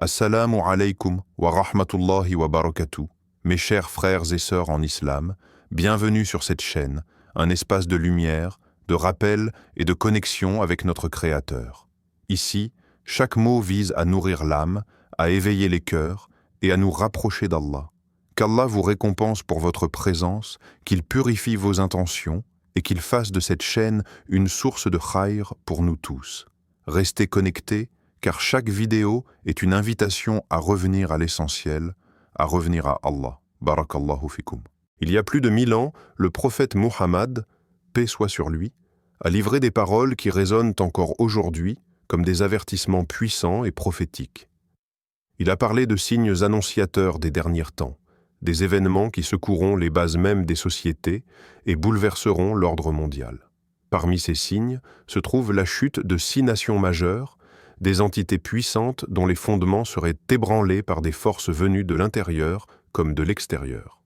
Assalamu alaykum wa rahmatullahi wa barakatuh. Mes chers frères et sœurs en islam, bienvenue sur cette chaîne, un espace de lumière, de rappel et de connexion avec notre Créateur. Ici, chaque mot vise à nourrir l'âme, à éveiller les cœurs et à nous rapprocher d'Allah. Qu'Allah vous récompense pour votre présence, qu'il purifie vos intentions et qu'il fasse de cette chaîne une source de khayr pour nous tous. Restez connectés, car chaque vidéo est une invitation à revenir à l'essentiel, à revenir à Allah. Barakallahu fikum. Il y a plus de 1000 ans, le prophète Muhammad, paix soit sur lui, a livré des paroles qui résonnent encore aujourd'hui comme des avertissements puissants et prophétiques. Il a parlé de signes annonciateurs des derniers temps, des événements qui secoueront les bases mêmes des sociétés et bouleverseront l'ordre mondial. Parmi ces signes se trouve la chute de 6 nations majeures, des entités puissantes dont les fondements seraient ébranlés par des forces venues de l'intérieur comme de l'extérieur.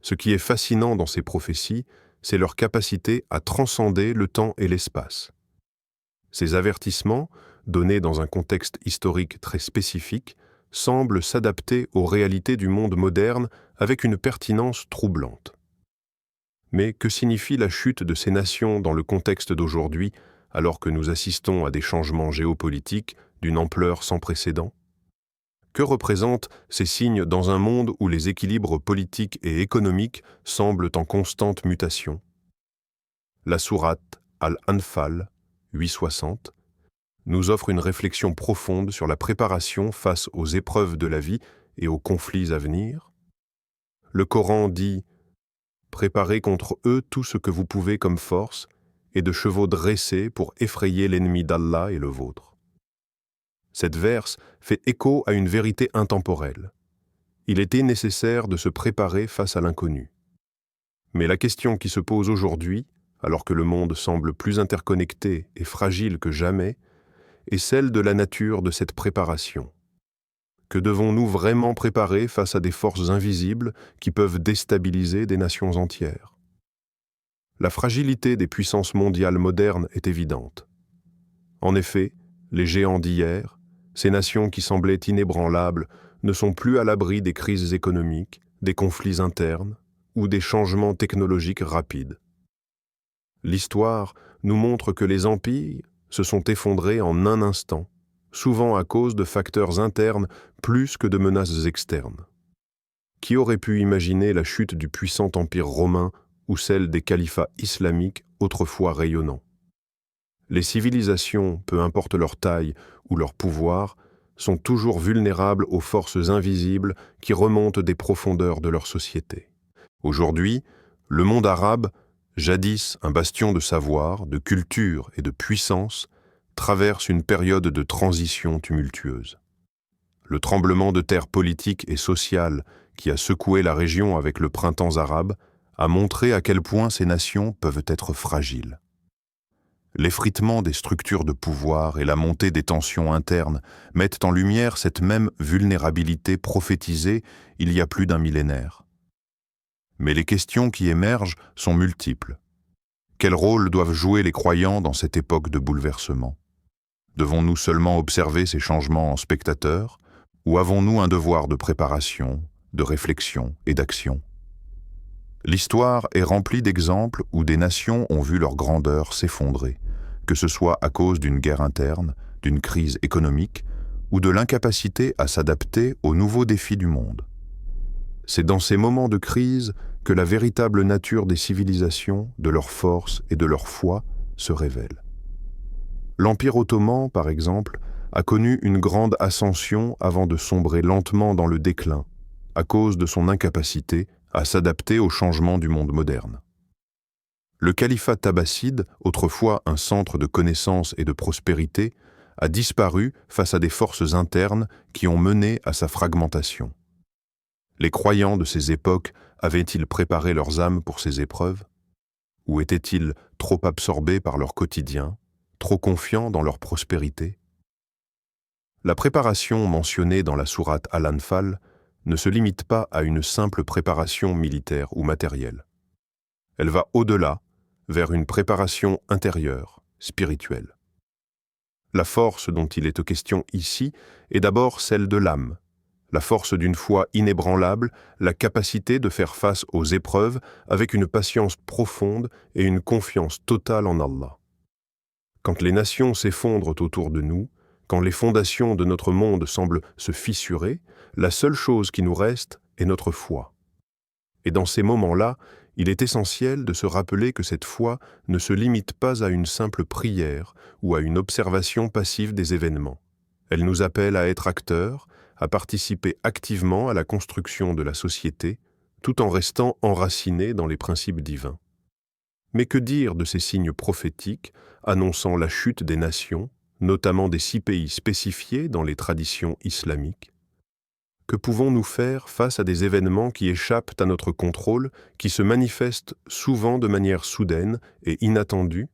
Ce qui est fascinant dans ces prophéties, c'est leur capacité à transcender le temps et l'espace. Ces avertissements, donnés dans un contexte historique très spécifique, semblent s'adapter aux réalités du monde moderne avec une pertinence troublante. Mais que signifie la chute de ces nations dans le contexte d'aujourd'hui, alors que nous assistons à des changements géopolitiques d'une ampleur sans précédent? Que représentent ces signes dans un monde où les équilibres politiques et économiques semblent en constante mutation? La sourate Al-Anfal 860 nous offre une réflexion profonde sur la préparation face aux épreuves de la vie et aux conflits à venir. Le Coran dit « Préparez contre eux tout ce que vous pouvez comme force, et de chevaux dressés pour effrayer l'ennemi d'Allah et le vôtre. » Cette verse fait écho à une vérité intemporelle. Il était nécessaire de se préparer face à l'inconnu. Mais la question qui se pose aujourd'hui, alors que le monde semble plus interconnecté et fragile que jamais, est celle de la nature de cette préparation. Que devons-nous vraiment préparer face à des forces invisibles qui peuvent déstabiliser des nations entières? La fragilité des puissances mondiales modernes est évidente. En effet, les géants d'hier, ces nations qui semblaient inébranlables, ne sont plus à l'abri des crises économiques, des conflits internes ou des changements technologiques rapides. L'histoire nous montre que les empires se sont effondrés en un instant, souvent à cause de facteurs internes plus que de menaces externes. Qui aurait pu imaginer la chute du puissant empire romain ou celle des califats islamiques autrefois rayonnants? Les civilisations, peu importe leur taille ou leur pouvoir, sont toujours vulnérables aux forces invisibles qui remontent des profondeurs de leur société. Aujourd'hui, le monde arabe, jadis un bastion de savoir, de culture et de puissance, traverse une période de transition tumultueuse. Le tremblement de terre politique et social qui a secoué la région avec le printemps arabe a montré à quel point ces nations peuvent être fragiles. L'effritement des structures de pouvoir et la montée des tensions internes mettent en lumière cette même vulnérabilité prophétisée il y a plus d'un millénaire. Mais les questions qui émergent sont multiples. Quel rôle doivent jouer les croyants dans cette époque de bouleversement? Devons-nous seulement observer ces changements en spectateurs, ou avons-nous un devoir de préparation, de réflexion et d'action? L'histoire est remplie d'exemples où des nations ont vu leur grandeur s'effondrer, que ce soit à cause d'une guerre interne, d'une crise économique ou de l'incapacité à s'adapter aux nouveaux défis du monde. C'est dans ces moments de crise que la véritable nature des civilisations, de leur force et de leur foi se révèle. L'Empire ottoman, par exemple, a connu une grande ascension avant de sombrer lentement dans le déclin, à cause de son incapacité à s'adapter aux changements du monde moderne. Le califat abbasside, autrefois un centre de connaissance et de prospérité, a disparu face à des forces internes qui ont mené à sa fragmentation. Les croyants de ces époques avaient-ils préparé leurs âmes pour ces épreuves? Ou étaient-ils trop absorbés par leur quotidien, trop confiants dans leur prospérité? La préparation mentionnée dans la sourate Al-Anfal ne se limite pas à une simple préparation militaire ou matérielle. Elle va au-delà, vers une préparation intérieure, spirituelle. La force dont il est question ici est d'abord celle de l'âme, la force d'une foi inébranlable, la capacité de faire face aux épreuves avec une patience profonde et une confiance totale en Allah. Quand les nations s'effondrent autour de nous, quand les fondations de notre monde semblent se fissurer, la seule chose qui nous reste est notre foi. Et dans ces moments-là, il est essentiel de se rappeler que cette foi ne se limite pas à une simple prière ou à une observation passive des événements. Elle nous appelle à être acteurs, à participer activement à la construction de la société, tout en restant enracinés dans les principes divins. Mais que dire de ces signes prophétiques annonçant la chute des nations, notamment des 6 pays spécifiés dans les traditions islamiques? Que pouvons-nous faire face à des événements qui échappent à notre contrôle, qui se manifestent souvent de manière soudaine et inattendue?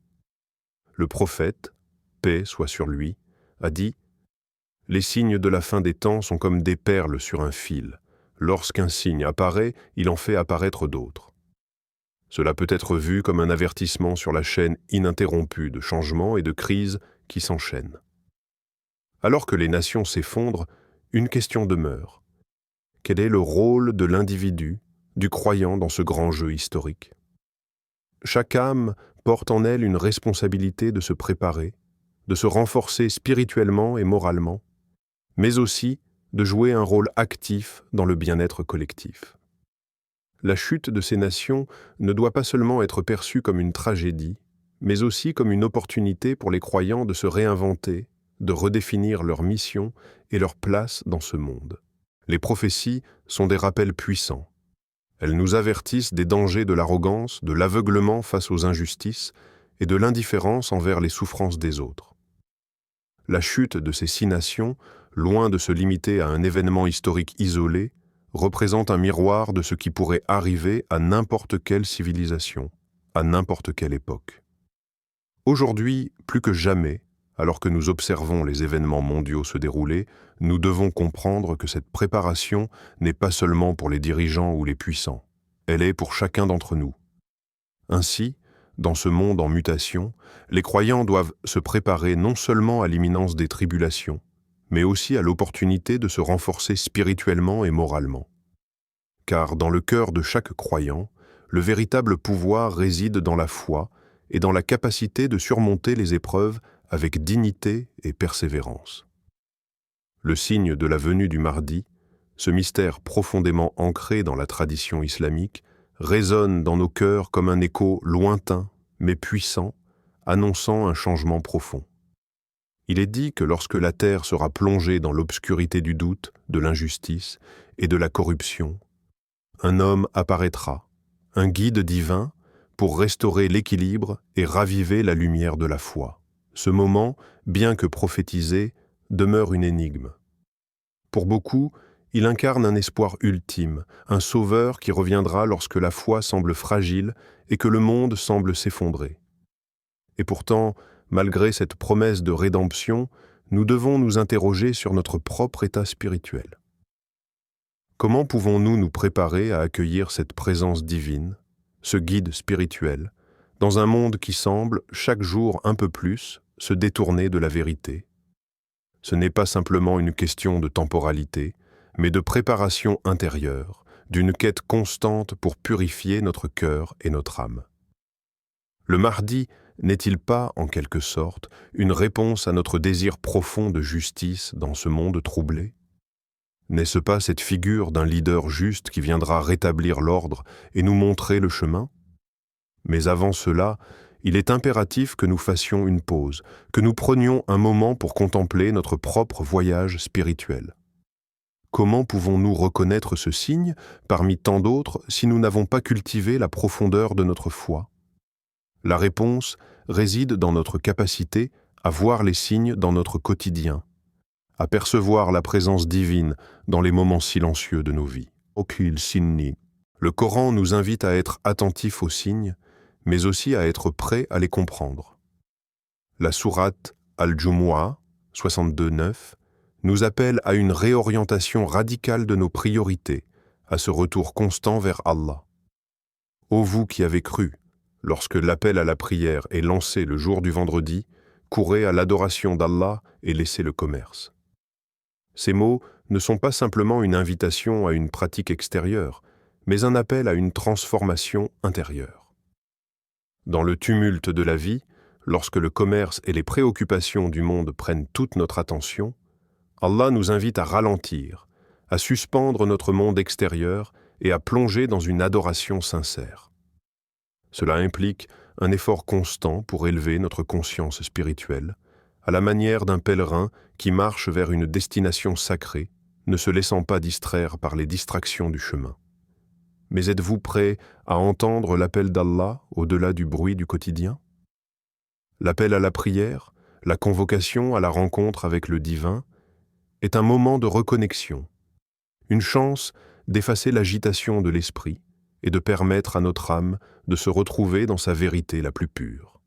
Le prophète, paix soit sur lui, a dit « Les signes de la fin des temps sont comme des perles sur un fil. Lorsqu'un signe apparaît, il en fait apparaître d'autres. » Cela peut être vu comme un avertissement sur la chaîne ininterrompue de changements et de crises qui s'enchaînent. Alors que les nations s'effondrent, une question demeure. Quel est le rôle de l'individu, du croyant dans ce grand jeu historique? Chaque âme porte en elle une responsabilité de se préparer, de se renforcer spirituellement et moralement, mais aussi de jouer un rôle actif dans le bien-être collectif. La chute de ces nations ne doit pas seulement être perçue comme une tragédie, mais aussi comme une opportunité pour les croyants de se réinventer, de redéfinir leur mission et leur place dans ce monde. Les prophéties sont des rappels puissants. Elles nous avertissent des dangers de l'arrogance, de l'aveuglement face aux injustices et de l'indifférence envers les souffrances des autres. La chute de ces 6 nations, loin de se limiter à un événement historique isolé, représente un miroir de ce qui pourrait arriver à n'importe quelle civilisation, à n'importe quelle époque. Aujourd'hui, plus que jamais, alors que nous observons les événements mondiaux se dérouler, nous devons comprendre que cette préparation n'est pas seulement pour les dirigeants ou les puissants, elle est pour chacun d'entre nous. Ainsi, dans ce monde en mutation, les croyants doivent se préparer non seulement à l'imminence des tribulations, mais aussi à l'opportunité de se renforcer spirituellement et moralement. Car dans le cœur de chaque croyant, le véritable pouvoir réside dans la foi et dans la capacité de surmonter les épreuves avec dignité et persévérance. Le signe de la venue du Mahdi, ce mystère profondément ancré dans la tradition islamique, résonne dans nos cœurs comme un écho lointain mais puissant, annonçant un changement profond. Il est dit que lorsque la terre sera plongée dans l'obscurité du doute, de l'injustice et de la corruption, un homme apparaîtra, un guide divin, pour restaurer l'équilibre et raviver la lumière de la foi. Ce moment, bien que prophétisé, demeure une énigme. Pour beaucoup, il incarne un espoir ultime, un sauveur qui reviendra lorsque la foi semble fragile et que le monde semble s'effondrer. Et pourtant, malgré cette promesse de rédemption, nous devons nous interroger sur notre propre état spirituel. Comment pouvons-nous nous préparer à accueillir cette présence divine, ce guide spirituel, dans un monde qui semble, chaque jour un peu plus, se détourner de la vérité? Ce n'est pas simplement une question de temporalité, mais de préparation intérieure, d'une quête constante pour purifier notre cœur et notre âme. Le Mahdi n'est-il pas, en quelque sorte, une réponse à notre désir profond de justice dans ce monde troublé? N'est-ce pas cette figure d'un leader juste qui viendra rétablir l'ordre et nous montrer le chemin? Mais avant cela, il est impératif que nous fassions une pause, que nous prenions un moment pour contempler notre propre voyage spirituel. Comment pouvons-nous reconnaître ce signe parmi tant d'autres si nous n'avons pas cultivé la profondeur de notre foi? La réponse réside dans notre capacité à voir les signes dans notre quotidien, à percevoir la présence divine dans les moments silencieux de nos vies. Le Coran nous invite à être attentifs aux signes, mais aussi à être prêts à les comprendre. La sourate Al-Jumu'ah, 62-9, nous appelle à une réorientation radicale de nos priorités, à ce retour constant vers Allah. Ô vous qui avez cru, lorsque l'appel à la prière est lancé le jour du vendredi, Courez à l'adoration d'Allah et laissez le commerce. Ces mots ne sont pas simplement une invitation à une pratique extérieure, mais un appel à une transformation intérieure. Dans le tumulte de la vie, lorsque le commerce et les préoccupations du monde prennent toute notre attention, Allah nous invite à ralentir, à suspendre notre monde extérieur et à plonger dans une adoration sincère. Cela implique un effort constant pour élever notre conscience spirituelle, à la manière d'un pèlerin qui marche vers une destination sacrée, ne se laissant pas distraire par les distractions du chemin. Mais êtes-vous prêt à entendre l'appel d'Allah au-delà du bruit du quotidien? L'appel à la prière, la convocation à la rencontre avec le divin, est un moment de reconnexion, une chance d'effacer l'agitation de l'esprit et de permettre à notre âme de se retrouver dans sa vérité la plus pure.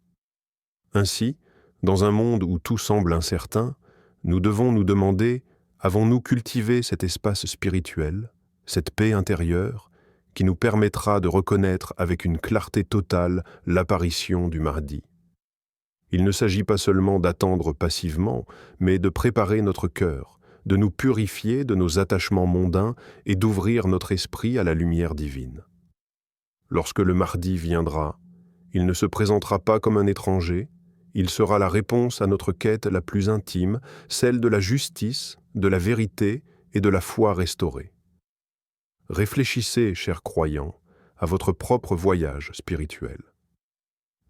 Ainsi, dans un monde où tout semble incertain, nous devons nous demander, avons-nous cultivé cet espace spirituel, cette paix intérieure, qui nous permettra de reconnaître avec une clarté totale l'apparition du Mahdi. Il ne s'agit pas seulement d'attendre passivement, mais de préparer notre cœur, de nous purifier de nos attachements mondains et d'ouvrir notre esprit à la lumière divine. Lorsque le Mahdi viendra, il ne se présentera pas comme un étranger, il sera la réponse à notre quête la plus intime, celle de la justice, de la vérité et de la foi restaurée. Réfléchissez, chers croyants, à votre propre voyage spirituel.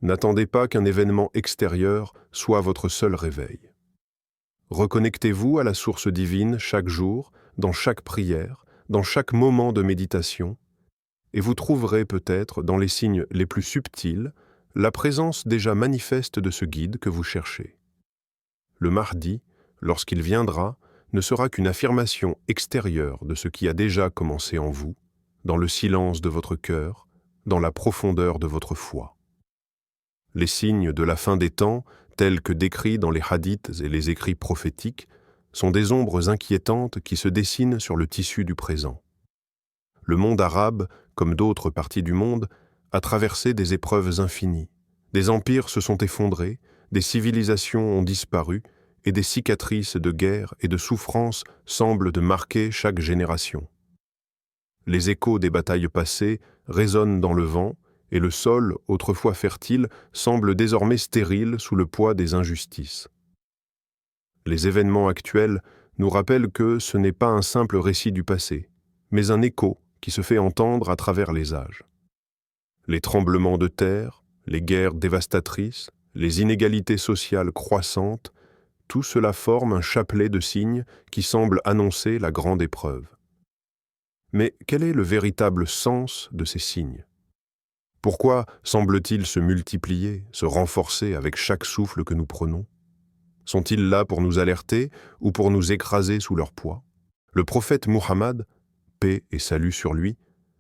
N'attendez pas qu'un événement extérieur soit votre seul réveil. Reconnectez-vous à la source divine chaque jour, dans chaque prière, dans chaque moment de méditation, et vous trouverez peut-être, dans les signes les plus subtils, la présence déjà manifeste de ce guide que vous cherchez. Le Mahdi, lorsqu'il viendra, ne sera qu'une affirmation extérieure de ce qui a déjà commencé en vous, dans le silence de votre cœur, dans la profondeur de votre foi. Les signes de la fin des temps, tels que décrits dans les hadiths et les écrits prophétiques, sont des ombres inquiétantes qui se dessinent sur le tissu du présent. Le monde arabe, comme d'autres parties du monde, a traversé des épreuves infinies. Des empires se sont effondrés, des civilisations ont disparu, et des cicatrices de guerre et de souffrance semblent de marquer chaque génération. Les échos des batailles passées résonnent dans le vent, et le sol, autrefois fertile, semble désormais stérile sous le poids des injustices. Les événements actuels nous rappellent que ce n'est pas un simple récit du passé, mais un écho qui se fait entendre à travers les âges. Les tremblements de terre, les guerres dévastatrices, les inégalités sociales croissantes, tout cela forme un chapelet de signes qui semble annoncer la grande épreuve. Mais quel est le véritable sens de ces signes? Pourquoi semblent-ils se multiplier, se renforcer avec chaque souffle que nous prenons? Sont-ils là pour nous alerter ou pour nous écraser sous leur poids? Le prophète Muhammad, paix et salut sur lui,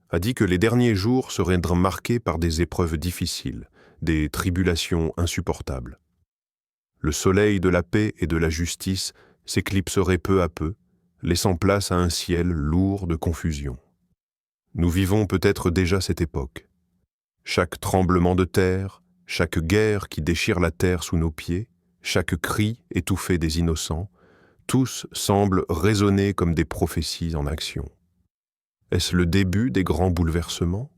a dit que les derniers jours seraient marqués par des épreuves difficiles, des tribulations insupportables. Le soleil de la paix et de la justice s'éclipserait peu à peu, laissant place à un ciel lourd de confusion. Nous vivons peut-être déjà cette époque. Chaque tremblement de terre, chaque guerre qui déchire la terre sous nos pieds, chaque cri étouffé des innocents, tous semblent résonner comme des prophéties en action. Est-ce le début des grands bouleversements?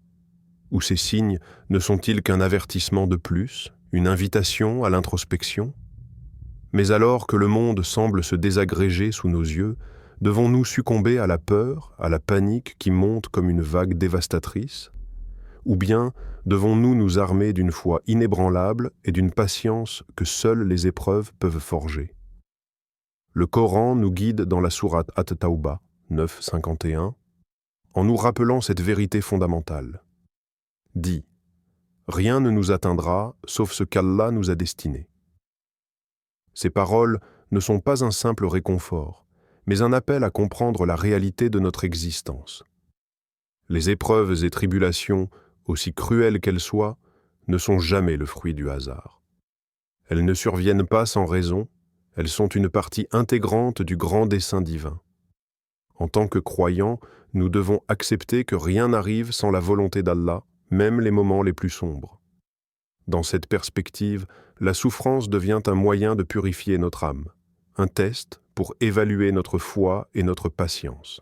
Ou ces signes ne sont-ils qu'un avertissement de plus, une invitation à l'introspection? Mais alors que le monde semble se désagréger sous nos yeux, devons-nous succomber à la peur, à la panique qui monte comme une vague dévastatrice? Ou bien devons-nous nous armer d'une foi inébranlable et d'une patience que seules les épreuves peuvent forger? Le Coran nous guide dans la sourate At-Tawbah 9:51 en nous rappelant cette vérité fondamentale. Dit, rien ne nous atteindra sauf ce qu'Allah nous a destiné. Ces paroles ne sont pas un simple réconfort, mais un appel à comprendre la réalité de notre existence. Les épreuves et tribulations, aussi cruelles qu'elles soient, ne sont jamais le fruit du hasard. Elles ne surviennent pas sans raison, elles sont une partie intégrante du grand dessein divin. En tant que croyants, nous devons accepter que rien n'arrive sans la volonté d'Allah, même les moments les plus sombres. Dans cette perspective, la souffrance devient un moyen de purifier notre âme, un test pour évaluer notre foi et notre patience.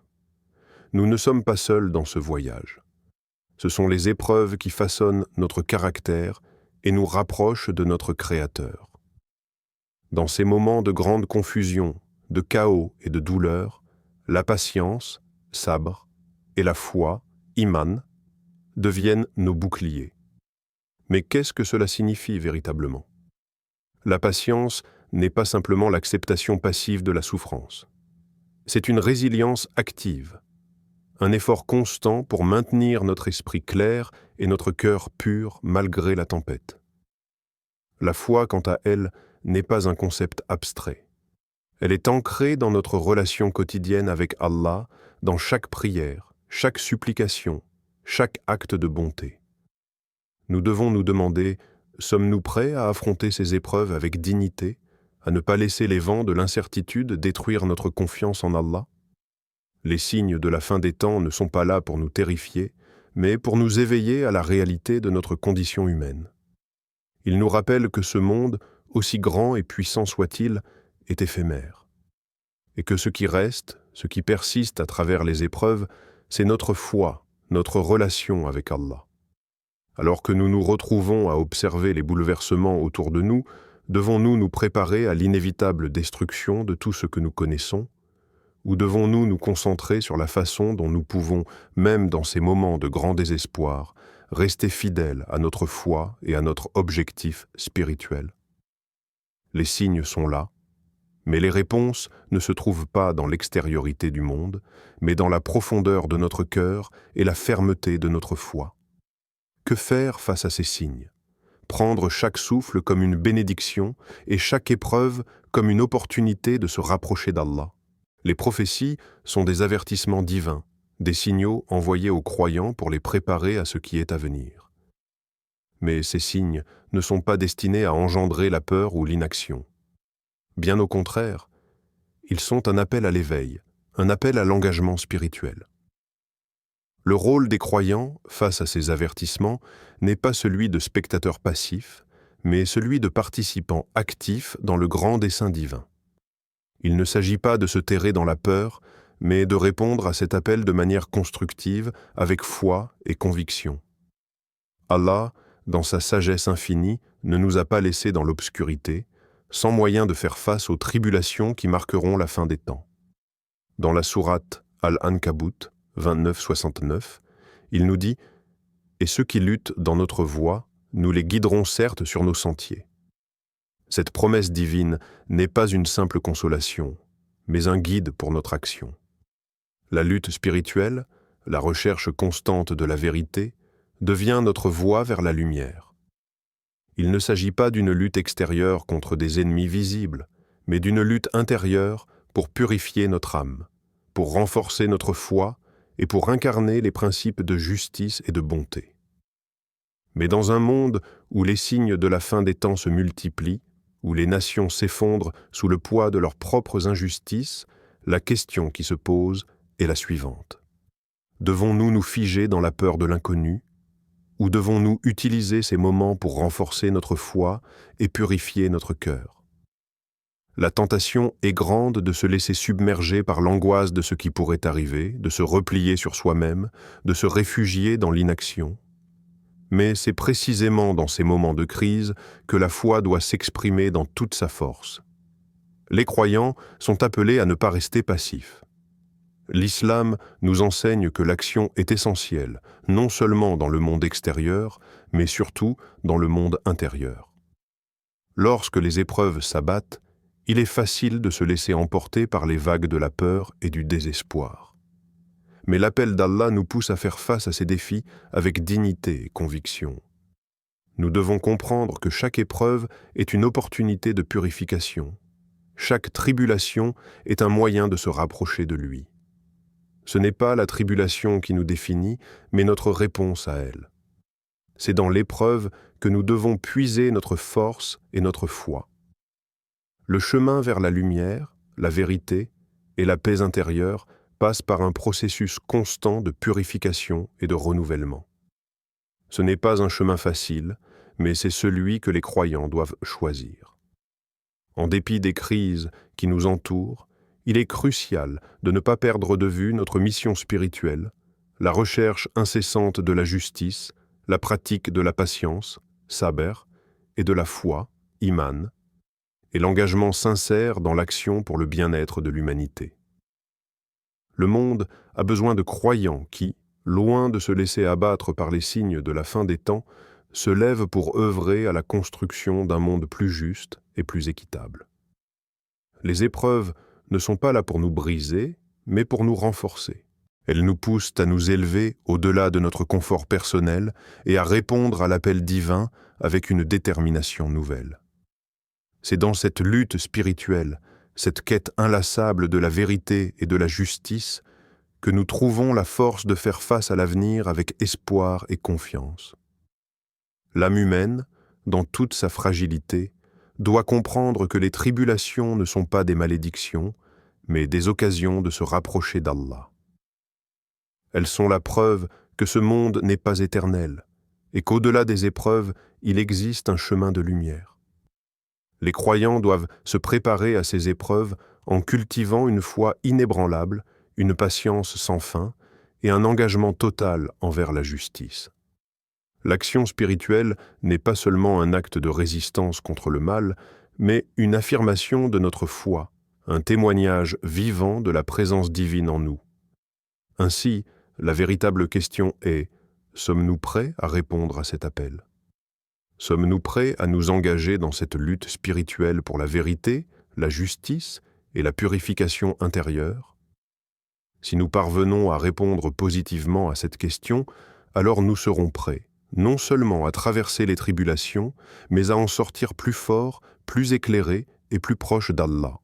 Nous ne sommes pas seuls dans ce voyage. Ce sont les épreuves qui façonnent notre caractère et nous rapprochent de notre Créateur. Dans ces moments de grande confusion, de chaos et de douleur, la patience, sabr, et la foi, iman, deviennent nos boucliers. Mais qu'est-ce que cela signifie véritablement? La patience n'est pas simplement l'acceptation passive de la souffrance. C'est une résilience active, un effort constant pour maintenir notre esprit clair et notre cœur pur malgré la tempête. La foi, quant à elle, n'est pas un concept abstrait. Elle est ancrée dans notre relation quotidienne avec Allah, dans chaque prière, chaque supplication, chaque acte de bonté. Nous devons nous demander, sommes-nous prêts à affronter ces épreuves avec dignité, à ne pas laisser les vents de l'incertitude détruire notre confiance en Allah? Les signes de la fin des temps ne sont pas là pour nous terrifier, mais pour nous éveiller à la réalité de notre condition humaine. Ils nous rappellent que ce monde, aussi grand et puissant soit-il, est éphémère, et que ce qui reste, ce qui persiste à travers les épreuves, c'est notre foi, notre relation avec Allah. Alors que nous nous retrouvons à observer les bouleversements autour de nous, devons-nous nous préparer à l'inévitable destruction de tout ce que nous connaissons? Ou devons-nous nous concentrer sur la façon dont nous pouvons, même dans ces moments de grand désespoir, rester fidèles à notre foi et à notre objectif spirituel? Les signes sont là, mais les réponses ne se trouvent pas dans l'extériorité du monde, mais dans la profondeur de notre cœur et la fermeté de notre foi. Que faire face à ces signes? Prendre chaque souffle comme une bénédiction et chaque épreuve comme une opportunité de se rapprocher d'Allah. Les prophéties sont des avertissements divins, des signaux envoyés aux croyants pour les préparer à ce qui est à venir. Mais ces signes ne sont pas destinés à engendrer la peur ou l'inaction. Bien au contraire, ils sont un appel à l'éveil, un appel à l'engagement spirituel. Le rôle des croyants, face à ces avertissements, n'est pas celui de spectateurs passifs, mais celui de participants actifs dans le grand dessein divin. Il ne s'agit pas de se terrer dans la peur, mais de répondre à cet appel de manière constructive, avec foi et conviction. Allah, dans sa sagesse infinie, ne nous a pas laissés dans l'obscurité, sans moyen de faire face aux tribulations qui marqueront la fin des temps. Dans la sourate Al-Ankabut, 29-69, il nous dit « Et ceux qui luttent dans notre voie, nous les guiderons certes sur nos sentiers. » Cette promesse divine n'est pas une simple consolation, mais un guide pour notre action. La lutte spirituelle, la recherche constante de la vérité, devient notre voie vers la lumière. Il ne s'agit pas d'une lutte extérieure contre des ennemis visibles, mais d'une lutte intérieure pour purifier notre âme, pour renforcer notre foi et pour incarner les principes de justice et de bonté. Mais dans un monde où les signes de la fin des temps se multiplient, où les nations s'effondrent sous le poids de leurs propres injustices, la question qui se pose est la suivante. Devons-nous nous figer dans la peur de l'inconnu, ou devons-nous utiliser ces moments pour renforcer notre foi et purifier notre cœur? La tentation est grande de se laisser submerger par l'angoisse de ce qui pourrait arriver, de se replier sur soi-même, de se réfugier dans l'inaction. Mais c'est précisément dans ces moments de crise que la foi doit s'exprimer dans toute sa force. Les croyants sont appelés à ne pas rester passifs. L'islam nous enseigne que l'action est essentielle, non seulement dans le monde extérieur, mais surtout dans le monde intérieur. Lorsque les épreuves s'abattent, il est facile de se laisser emporter par les vagues de la peur et du désespoir. Mais l'appel d'Allah nous pousse à faire face à ces défis avec dignité et conviction. Nous devons comprendre que chaque épreuve est une opportunité de purification. Chaque tribulation est un moyen de se rapprocher de lui. Ce n'est pas la tribulation qui nous définit, mais notre réponse à elle. C'est dans l'épreuve que nous devons puiser notre force et notre foi. Le chemin vers la lumière, la vérité et la paix intérieure passe par un processus constant de purification et de renouvellement. Ce n'est pas un chemin facile, mais c'est celui que les croyants doivent choisir. En dépit des crises qui nous entourent, il est crucial de ne pas perdre de vue notre mission spirituelle, la recherche incessante de la justice, la pratique de la patience, sabr, et de la foi, iman, et l'engagement sincère dans l'action pour le bien-être de l'humanité. Le monde a besoin de croyants qui, loin de se laisser abattre par les signes de la fin des temps, se lèvent pour œuvrer à la construction d'un monde plus juste et plus équitable. Les épreuves ne sont pas là pour nous briser, mais pour nous renforcer. Elles nous poussent à nous élever au-delà de notre confort personnel et à répondre à l'appel divin avec une détermination nouvelle. C'est dans cette lutte spirituelle, cette quête inlassable de la vérité et de la justice, que nous trouvons la force de faire face à l'avenir avec espoir et confiance. L'âme humaine, dans toute sa fragilité, doit comprendre que les tribulations ne sont pas des malédictions, mais des occasions de se rapprocher d'Allah. Elles sont la preuve que ce monde n'est pas éternel et qu'au-delà des épreuves, il existe un chemin de lumière. Les croyants doivent se préparer à ces épreuves en cultivant une foi inébranlable, une patience sans fin et un engagement total envers la justice. L'action spirituelle n'est pas seulement un acte de résistance contre le mal, mais une affirmation de notre foi, un témoignage vivant de la présence divine en nous. Ainsi, la véritable question est: sommes-nous prêts à répondre à cet appel? Sommes-nous prêts à nous engager dans cette lutte spirituelle pour la vérité, la justice et la purification intérieure? Si nous parvenons à répondre positivement à cette question, alors nous serons prêts, non seulement à traverser les tribulations, mais à en sortir plus forts, plus éclairés et plus proches d'Allah.